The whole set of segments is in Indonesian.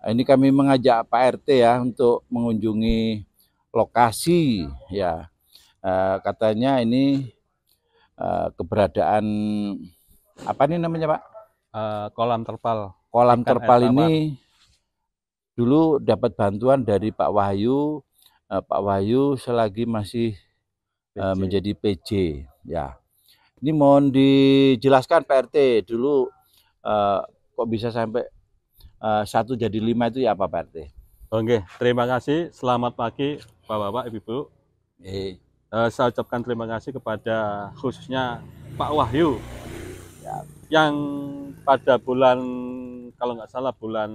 Ini kami mengajak Pak RT ya untuk mengunjungi lokasi ya. Katanya ini keberadaan apa nih namanya Pak? Kolam terpal Kolam ikan air terpal tawar. ini dulu dapat bantuan dari Pak Wahyu. Pak Wahyu selagi masih PJ. menjadi PJ ya. Ini mohon dijelaskan Pak RT dulu kok bisa sampai 1 jadi 5 itu ya apa Pak RT? Oke, terima kasih. Selamat pagi Bapak-bapak, Ibu-ibu. Saya ucapkan terima kasih kepada khususnya Pak Wahyu yang pada bulan, kalau nggak salah bulan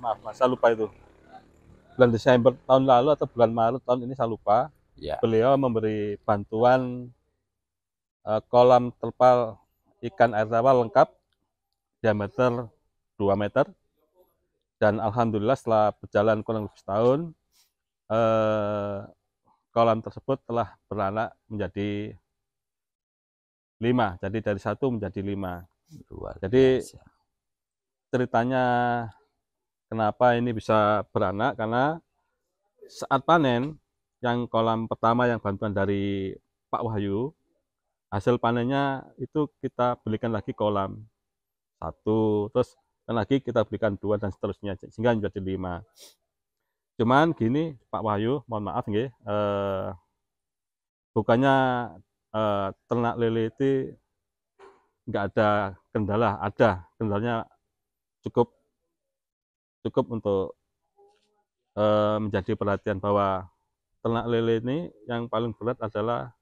maaf, saya lupa itu, bulan Desember tahun lalu atau bulan Maret tahun ini saya lupa. Ya. Beliau memberi bantuan kolam terpal ikan air tawar lengkap diameter 2 meter, dan alhamdulillah setelah berjalan kurang lebih setahun, kolam tersebut telah beranak menjadi 5, jadi dari 1 menjadi 5. Jadi ceritanya kenapa ini bisa beranak, karena saat panen yang kolam pertama yang bantuan dari Pak Wahyu, hasil panennya itu kita belikan lagi kolam 1, terus lagi kita berikan 2 dan seterusnya sehingga menjadi 5. Cuman gini Pak Wahyu, mohon maaf nggih, bukannya ternak lele itu nggak ada kendala, ada kendalanya cukup untuk menjadi perhatian, bahwa ternak lele ini yang paling berat adalah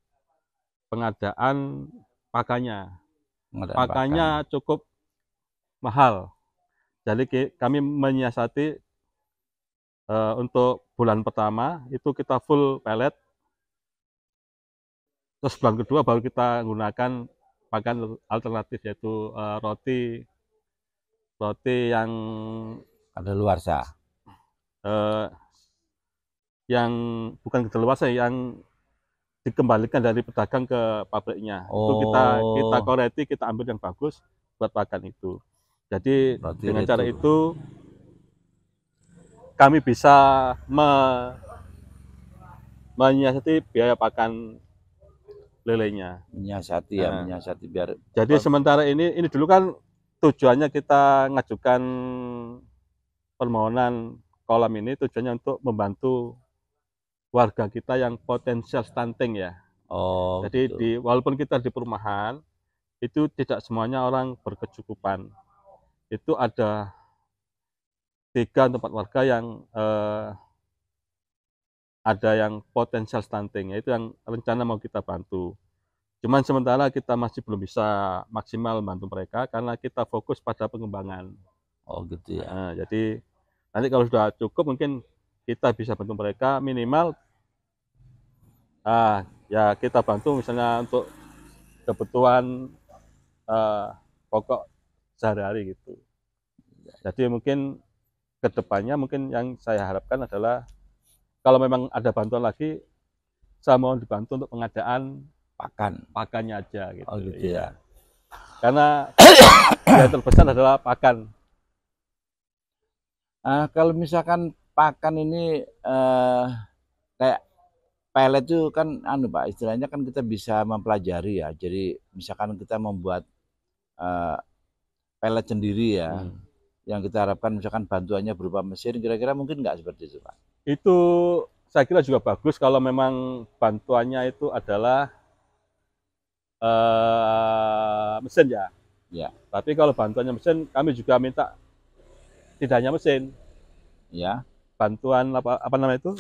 pengadaan pakannya. Pakannya cukup mahal. Jadi kami menyiasati untuk bulan pertama itu kita full pellet. Terus bulan kedua baru kita gunakan pakan alternatif, yaitu roti yang kadaluarsa. Yang bukan kadaluarsa, yang dikembalikan dari pedagang ke pabriknya. Itu kita koreksi, kita ambil yang bagus buat pakan itu. Jadi dengan cara itu kami bisa menyiasati biaya pakan lelenya. Menyiasati ya, menyiasati biar. Jadi sementara ini dulu kan tujuannya kita ngajukan permohonan kolam ini tujuannya untuk membantu warga kita yang potensial stunting ya. Jadi gitu. Walaupun kita di perumahan, itu tidak semuanya orang berkecukupan. Itu ada 3 tempat warga yang ada yang potensial stunting, yaitu yang rencana mau kita bantu. Cuman sementara kita masih belum bisa maksimal membantu mereka karena kita fokus pada pengembangan. Gitu ya. Jadi nanti kalau sudah cukup mungkin kita bisa bantu mereka minimal. Ya kita bantu misalnya untuk kebutuhan pokok sehari-hari gitu. Jadi mungkin kedepannya mungkin yang saya harapkan adalah kalau memang ada bantuan lagi, saya mohon dibantu untuk pengadaan pakannya aja gitu. Gitu ya. Karena yang terbesar adalah pakan. Kalau misalkan pakan ini kayak pellet itu kan Pak, istilahnya kan kita bisa mempelajari ya. Jadi misalkan kita membuat pellet sendiri ya. Yang kita harapkan misalkan bantuannya berupa mesin, kira-kira mungkin nggak seperti itu Pak? Itu saya kira juga bagus kalau memang bantuannya itu adalah mesin ya. Ya. Tapi kalau bantuannya mesin, kami juga minta tidak hanya mesin. Ya. Bantuan apa namanya itu?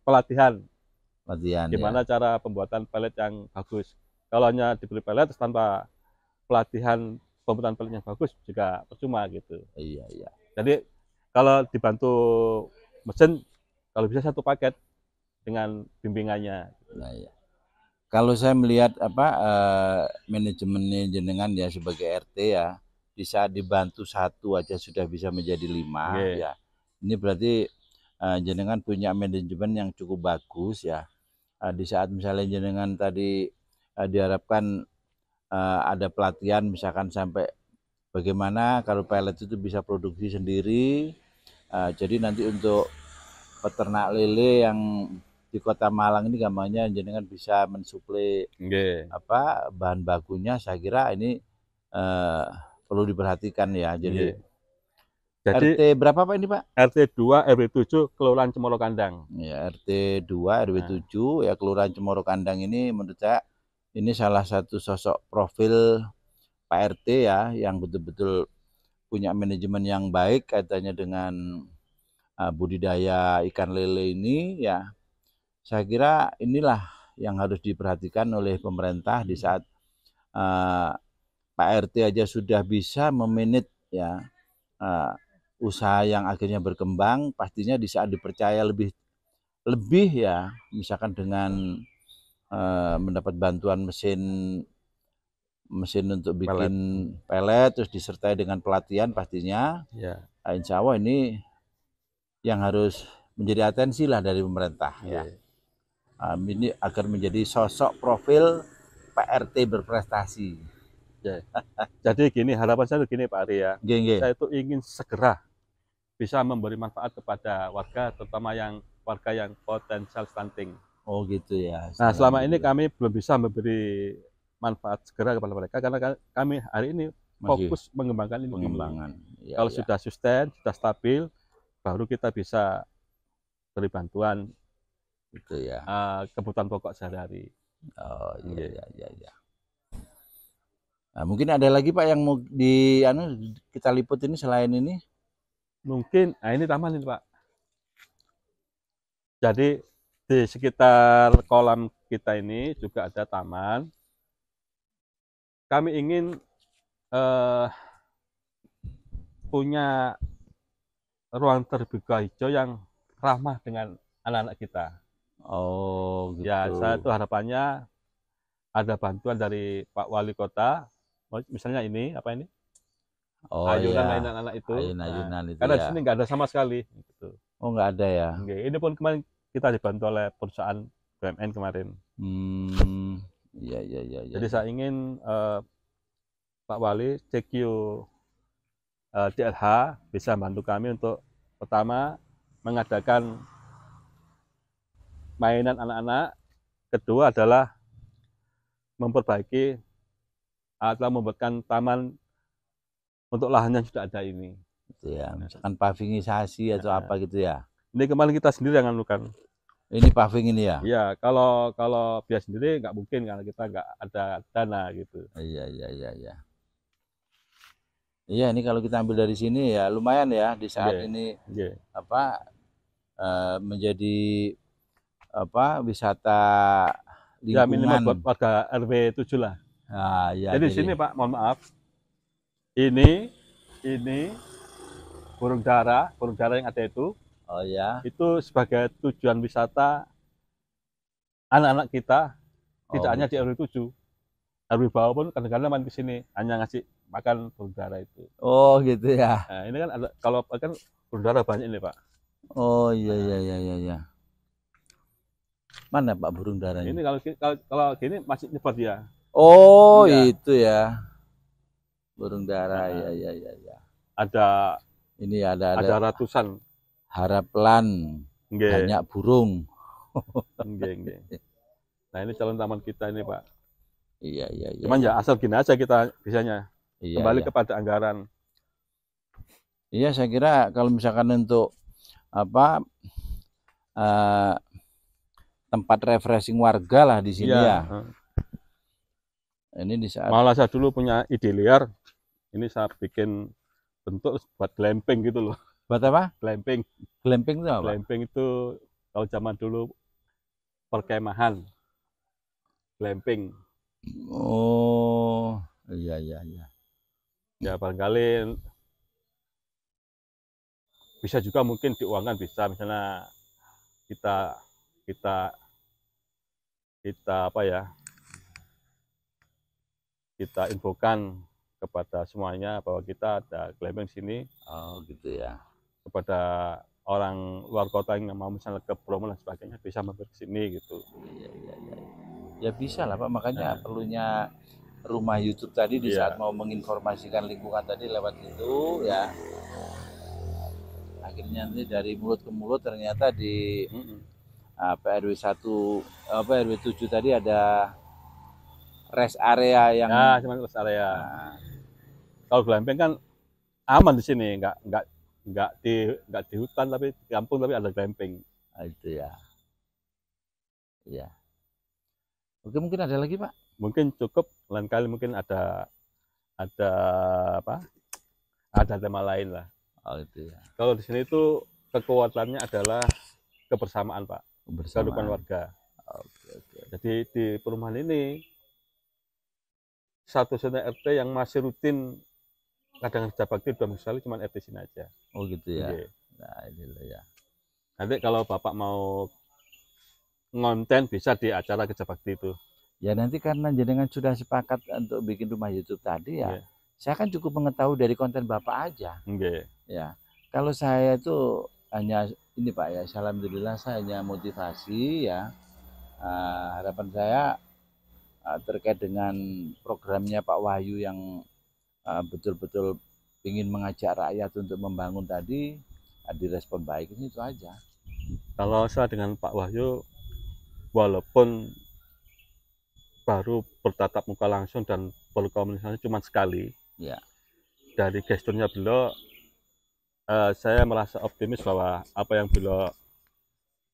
Pelatihan. Gimana cara pembuatan pellet yang bagus. Kalau hanya dibeli pellet tanpa pelatihan pembuatan pellet yang bagus juga percuma gitu. Iya. Jadi kalau dibantu mesin, kalau bisa 1 paket dengan bimbingannya. Nah, ya. Kalau saya melihat manajemen jenengan ya sebagai RT ya, di saat dibantu 1 aja sudah bisa menjadi 5 ya. Ini berarti jenengan punya manajemen yang cukup bagus ya. Di saat misalnya jenengan tadi diharapkan ada pelatihan misalkan sampai bagaimana kalau pelet itu bisa produksi sendiri. Jadi nanti untuk peternak lele yang di Kota Malang ini gampangnya jenengan bisa mensuplai bahan bakunya. Saya kira ini perlu diperhatikan ya. Jadi RT berapa Pak ini Pak? RT 2 RW 7 Kelurahan Cemoro Kandang. Ya, RT 2 RW 7 ya Kelurahan Cemoro Kandang ini menurut saya ini salah satu sosok profil Pak RT ya yang betul-betul punya manajemen yang baik kaitannya dengan budidaya ikan lele ini ya. Saya kira inilah yang harus diperhatikan oleh pemerintah di saat Pak RT aja sudah bisa memanage ya usaha yang akhirnya berkembang, pastinya di saat dipercaya lebih ya, misalkan dengan mendapat bantuan mesin untuk bikin pelet, terus disertai dengan pelatihan pastinya. Nah, insya Allah ini yang harus menjadi atensi lah dari pemerintah ya. Ini agar menjadi sosok profil Pak RT berprestasi. Jadi gini, harapan saya gini Pak Ari ya. Saya itu ingin segera bisa memberi manfaat kepada warga, terutama warga yang potensial stunting. Oh gitu ya. Nah selama ini kami belum bisa memberi manfaat segera kepada mereka karena kami hari ini fokus mengembangkan ini. Ya, kalau sudah sustain, sudah stabil, baru kita bisa beri bantuan gitu ya. Kebutuhan pokok sehari-hari. Oh iya. Nah, mungkin ada lagi Pak yang mau kita liput ini selain ini? Mungkin, ini taman ini Pak. Jadi di sekitar kolam kita ini juga ada taman. Kami ingin punya ruang terbuka hijau yang ramah dengan anak-anak kita. Oh gitu. Ya, saya tuh harapannya ada bantuan dari Pak Wali Kota. Misalnya ini, apa ini? Ayunan anak-anak itu. Ayunan itu karena ya. di sini nggak ada sama sekali. Gitu. Oh nggak ada ya. Ini pun kemarin kita dibantu oleh perusahaan BUMN kemarin. Iya. Jadi saya ingin Pak Wali, CQ DLH bisa bantu kami untuk pertama mengadakan mainan anak-anak, kedua adalah memperbaiki atau membuatkan taman untuk lahan yang sudah ada ini. Gitu ya, misalkan pavingisasi atau apa gitu ya. Ini kemarin kita sendiri yang lakukan. Ini paving ini ya? Iya, kalau biaya sendiri nggak mungkin karena kita nggak ada dana gitu. Iya. Iya, ini kalau kita ambil dari sini ya lumayan ya di saat ini menjadi wisata lingkungan. Ya minimal buat warga RW 7 lah. Jadi di sini Pak, mohon maaf. Ini burung dara yang ada itu. Oh ya. Itu sebagai tujuan wisata anak-anak kita, tidak hanya di RW 7. RW bawah pun kadang-kadang main ke sini, hanya ngasih makan burung dara itu. Oh gitu ya. Nah, ini kan ada, kalau kan burung dara banyak ini Pak. Oh iya. Mana Pak burung daranya? Ini kalau gini masih nyebar dia. Oh itu ya. Burung dara ya. Ada ini ada ratusan. Harapan banyak burung. Nah ini calon taman kita ini Pak. Iya. Cuman ya asal gini aja kita bisanya. Kembali kepada anggaran. Iya saya kira kalau misalkan untuk tempat refreshing warga lah di sini ya. Ini di saat malah saya dulu punya ide liar. Ini saya bikin bentuk buat glamping gitu loh. Buat apa? Glamping. Glamping itu apa? Glamping itu kalau zaman dulu perkemahan. Glamping. Oh, iya. Ya barangkali bisa juga mungkin diuangkan, bisa misalnya kita kita infokan kepada semuanya bahwa kita ada glamping sini. Oh gitu ya. Kepada orang luar kota yang mau misalnya ke Bromo dan sebagainya bisa mampir ke sini gitu. Iya. Ya bisa lah Pak, makanya perlunya rumah YouTube tadi di saat mau menginformasikan lingkungan tadi lewat itu ya. Akhirnya nanti dari mulut ke mulut ternyata di RW 1 RW 7 tadi ada rest area yang cuma rest area. Kalau glamping kan aman di sini, nggak di hutan tapi di kampung tapi ada glamping. Itu ya. Iya. Oke, mungkin ada lagi, Pak? Mungkin cukup, lain kali mungkin ada apa? Ada tema lain lah. Itu ya. Kalau di sini itu kekuatannya adalah kebersamaan, Pak. Kehidupan warga. Oke. Jadi di perumahan ini satu-satunya RT yang masih rutin kadang kerja bakti 2 minggu sekali cuma RT sini aja. Oh gitu ya. Nah ini loh ya. Nanti kalau Bapak mau ngonten bisa di acara kerja bakti itu. Ya nanti karena jenengan sudah sepakat untuk bikin rumah YouTube tadi ya, saya kan cukup mengetahui dari konten Bapak aja. Ya, kalau saya itu hanya ini Pak ya, alhamdulillah saya hanya motivasi ya. Harapan saya terkait dengan programnya Pak Wahyu yang betul-betul ingin mengajak rakyat untuk membangun tadi, direspon baik, ini itu aja. Kalau saya dengan Pak Wahyu, walaupun baru bertatap muka langsung dan berkomunikasi cuma sekali, ya. Dari gesturnya beliau, saya merasa optimis bahwa apa yang beliau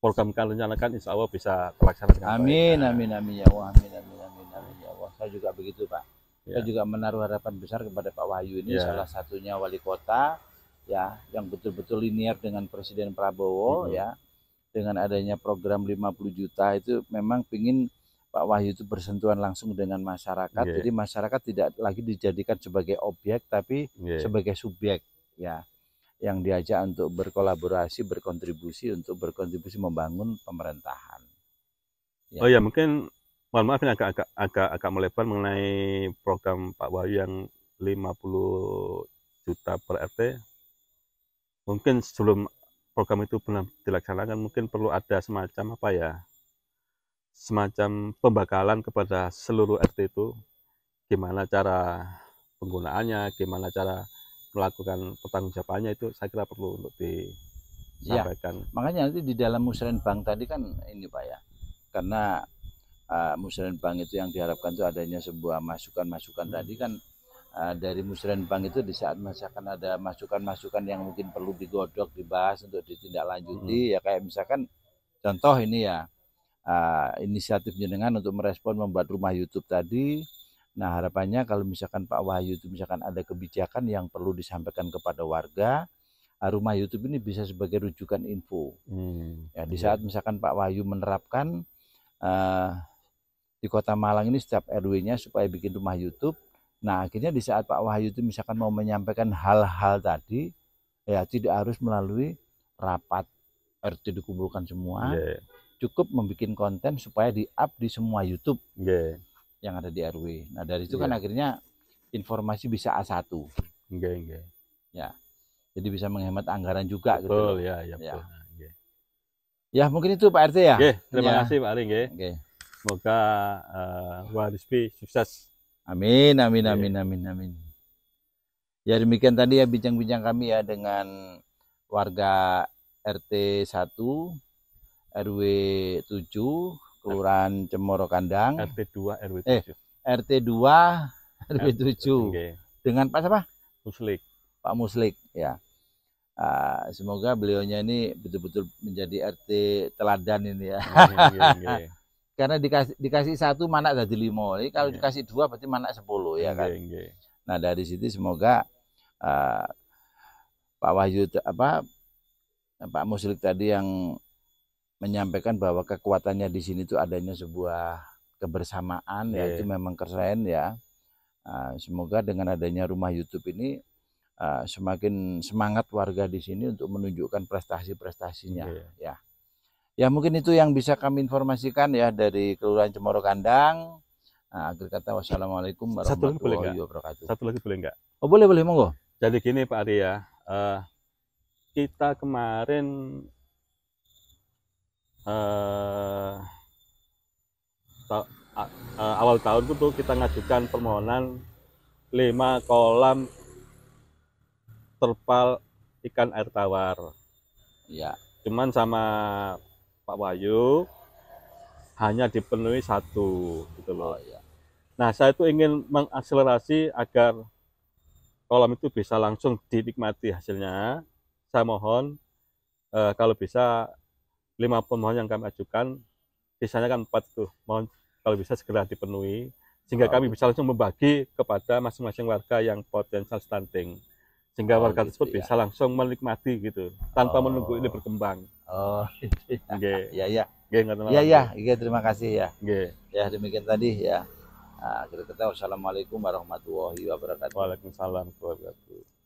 programkan rencanakan insya Allah bisa terlaksana dengan baik. Amin ya Allah, amin ya Allah. Saya juga begitu Pak. Saya juga menaruh harapan besar kepada Pak Wahyu ini, salah satunya wali kota ya, yang betul-betul linear dengan Presiden Prabowo ya. Dengan adanya program 50 juta itu memang pingin Pak Wahyu itu bersentuhan langsung dengan masyarakat. Jadi masyarakat tidak lagi dijadikan sebagai objek tapi sebagai subjek ya, yang diajak untuk berkolaborasi, berkontribusi membangun pemerintahan. Ya. Oh ya, mungkin mohon maaf ini agak melebar mengenai program Pak Wahyu yang 50 juta per RT. Mungkin sebelum program itu benar dilaksanakan, mungkin perlu ada semacam apa ya, semacam pembekalan kepada seluruh RT itu, gimana cara penggunaannya, gimana cara melakukan pertanggungjawabannya, itu saya kira perlu untuk disampaikan. Makanya nanti di dalam musrenbang tadi kan ini Pak ya, karena musrenbang itu yang diharapkan itu adanya sebuah masukan-masukan tadi kan. Dari musrenbang itu di saat misalkan ada masukan-masukan yang mungkin perlu digodok, dibahas untuk ditindaklanjuti ya, kayak misalkan contoh ini ya, inisiatif jenengan untuk merespon membuat rumah YouTube tadi. Nah harapannya kalau misalkan Pak Wahyu itu misalkan ada kebijakan yang perlu disampaikan kepada warga, rumah YouTube ini bisa sebagai rujukan info. Ya, di saat misalkan Pak Wahyu menerapkan di Kota Malang ini setiap RW-nya supaya bikin rumah YouTube. Nah akhirnya di saat Pak Wahyu itu misalkan mau menyampaikan hal-hal tadi ya, tidak harus melalui rapat RT dikumpulkan semua, cukup membuat konten supaya di-up di semua YouTube yang ada di RW. Nah dari itu kan akhirnya informasi bisa A1. Ya, jadi bisa menghemat anggaran juga. Betul, gitu. Ya. Ya mungkin itu Pak RT ya. Terima kasih Pak Aring. Semoga Warisbi sukses. Amin. Ya demikian tadi ya bincang-bincang kami ya dengan warga RT 1 RW 7 Kelurahan Cemoro Kandang. RT 2 RW 7. RT 2 RW 7. Dengan Pak siapa? Muslik. Pak Muslik ya. Semoga beliaunya ini betul-betul menjadi RT teladan ini ya. Karena dikasih 1 manak jadi 5. Jadi kalau dikasih 2 berarti manak 10 ya kan. Nah dari situ semoga Pak Wahyu Pak Muslik tadi yang menyampaikan bahwa kekuatannya di sini itu adanya sebuah kebersamaan ya, itu memang keren ya. Semoga dengan adanya rumah YouTube ini semakin semangat warga di sini untuk menunjukkan prestasi-prestasinya ya. Ya mungkin itu yang bisa kami informasikan ya dari Kelurahan Cemoro Kandang. Akhir kata wassalamualaikum warahmatullahi wabarakatuh. Satu lagi boleh nggak? Oh boleh monggo. Jadi gini Pak Ari ya, kita kemarin awal tahun itu kita ngajukan permohonan 5 kolam terpal ikan air tawar. Ya. Cuman sama Pak Wahyu hanya dipenuhi 1 gitu loh. Ya. Nah, saya itu ingin mengakselerasi agar kolam itu bisa langsung dinikmati hasilnya. Saya mohon kalau bisa 5 permohonan yang kami ajukan, sisanya kan 4 tuh, mohon kalau bisa segera dipenuhi sehingga kami bisa langsung membagi kepada masing-masing warga yang potensial stunting, sehingga warga gitu tersebut bisa langsung menikmati gitu tanpa menunggu ini berkembang. Ya ya. Iya, terima kasih ya. Ya, demikian tadi ya. Kita ketahui. Wassalamualaikum warahmatullahi wabarakatuh. Waalaikumsalam warahmatullahi wabarakatuh.